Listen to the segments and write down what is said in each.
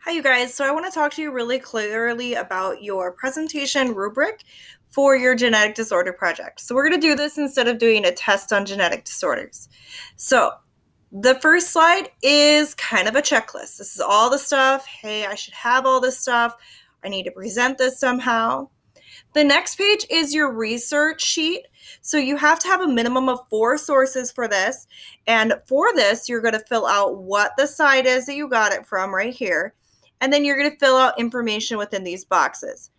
Hi, you guys. So I want to talk to you really clearly about your presentation rubric for your genetic disorder project. So we're going to do this instead of doing a test on genetic disorders. So the first slide is kind of a checklist. This is all the stuff. Hey, I should have all this stuff. I need to present this somehow. The next page is your research sheet. So you have to have a minimum of 4 sources for this. And for this, you're going to fill out what the site is that you got it from right here. And then you're going to fill out information within these boxes.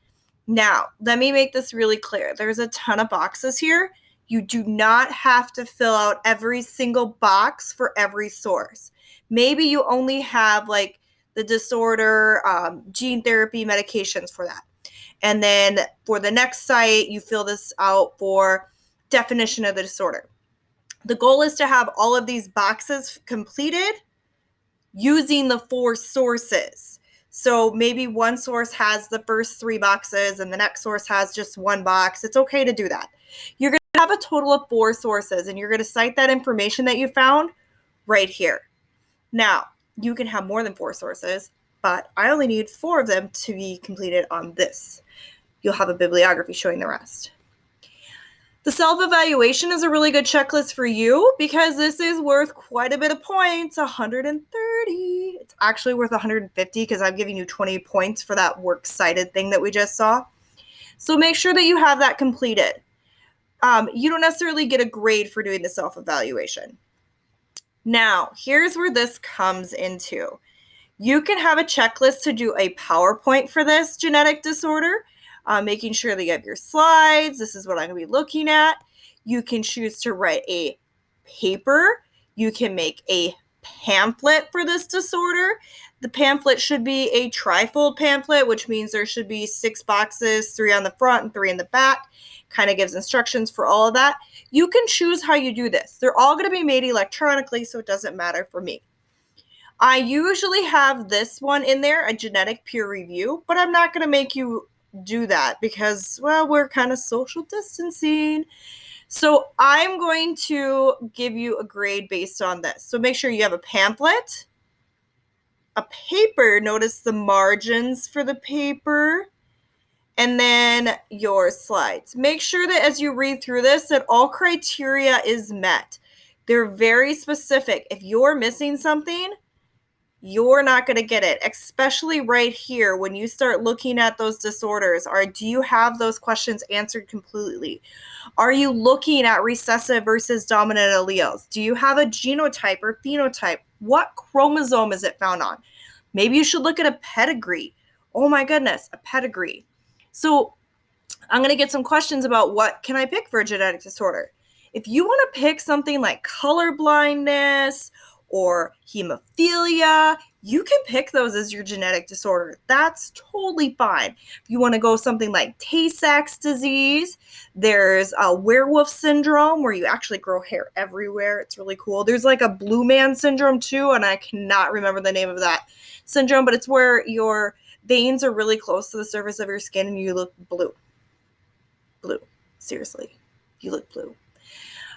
Now, let me make this really clear. There's a ton of boxes here. You do not have to fill out every single box for every source. Maybe you only have like the disorder, gene therapy medications for that. And then for the next site, you fill this out for definition of the disorder. The goal is to have all of these boxes completed using the 4 sources. So maybe one source has the first 3 boxes and the next source has just 1 box. It's okay to do that. You're going to have a total of 4 sources, and you're going to cite that information that you found right here. Now, you can have more than 4 sources, but I only need 4 of them to be completed on this. You'll have a bibliography showing the rest. The self-evaluation is a really good checklist for you because this is worth quite a bit of points, 130. It's actually worth 150 because I'm giving you 20 points for that works cited thing that we just saw. So make sure that you have that completed. You don't necessarily get a grade for doing the self-evaluation. Now, here's where this comes into. You can have a checklist to do a PowerPoint for this genetic disorder, making sure that you have your slides. This is what I'm going to be looking at. You can choose to write a paper. You can make a pamphlet for this disorder. The pamphlet should be a trifold pamphlet, which means there should be 6 boxes, 3 on the front and 3 in the back. Kind of gives instructions for all of that. You can choose how you do this. They're all going to be made electronically, so it doesn't matter for me. I usually have this one in there, a genetic peer review, but I'm not going to make you do that because, well, we're kind of social distancing. So I'm going to give you a grade based on this. So make sure you have a pamphlet, a paper, notice the margins for the paper, and then your slides. Make sure that as you read through this, that all criteria is met. They're very specific. If you're missing something, you're not going to get it, especially right here when you start looking at those disorders. Do you have those questions answered completely? Are you looking at recessive versus dominant alleles? Do you have a genotype or phenotype? What chromosome is it found on? Maybe you should look at a pedigree. Oh my goodness, a pedigree. So I'm going to get some questions about what can I pick for a genetic disorder. If you want to pick something like color blindness or hemophilia, you can pick those as your genetic disorder. That's totally fine. If you want to go something like Tay-Sachs disease, there's a werewolf syndrome where you actually grow hair everywhere. It's really cool. There's like a blue man syndrome too, and I cannot remember the name of that syndrome, but it's where your veins are really close to the surface of your skin and you look blue. Blue. Seriously, you look blue.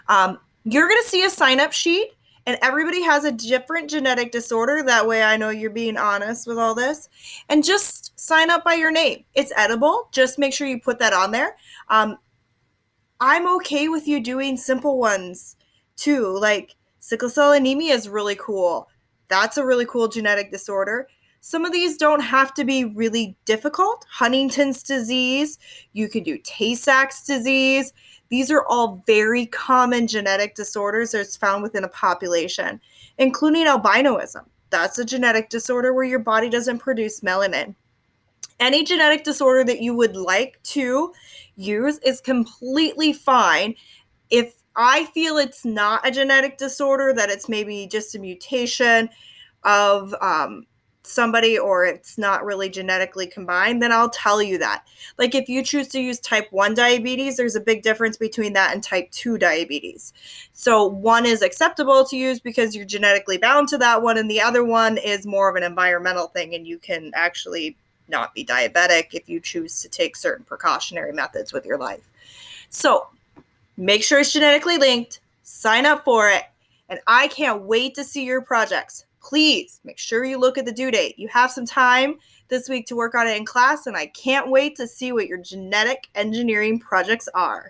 You're going to see a sign-up sheet. And everybody has a different genetic disorder. That way I know you're being honest with all this. And just sign up by your name. It's edible. Just make sure you put that on there. I'm okay with you doing simple ones too. Like sickle cell anemia is really cool. That's a really cool genetic disorder. Some of these don't have to be really difficult. Huntington's disease. You could do Tay-Sachs disease. These are all very common genetic disorders that's found within a population, including albinoism. That's a genetic disorder where your body doesn't produce melanin. Any genetic disorder that you would like to use is completely fine. If I feel it's not a genetic disorder, that it's maybe just a mutation of somebody or it's not really genetically combined, then I'll tell you that. Like if you choose to use type 1 diabetes, there's a big difference between that and type 2 diabetes. So one is acceptable to use because you're genetically bound to that one, and the other one is more of an environmental thing, and you can actually not be diabetic if you choose to take certain precautionary methods with your life. So make sure it's genetically linked, sign up for it, and I can't wait to see your projects. please make sure you look at the due date. You have some time this week to work on it in class, and I can't wait to see what your genetic engineering projects are.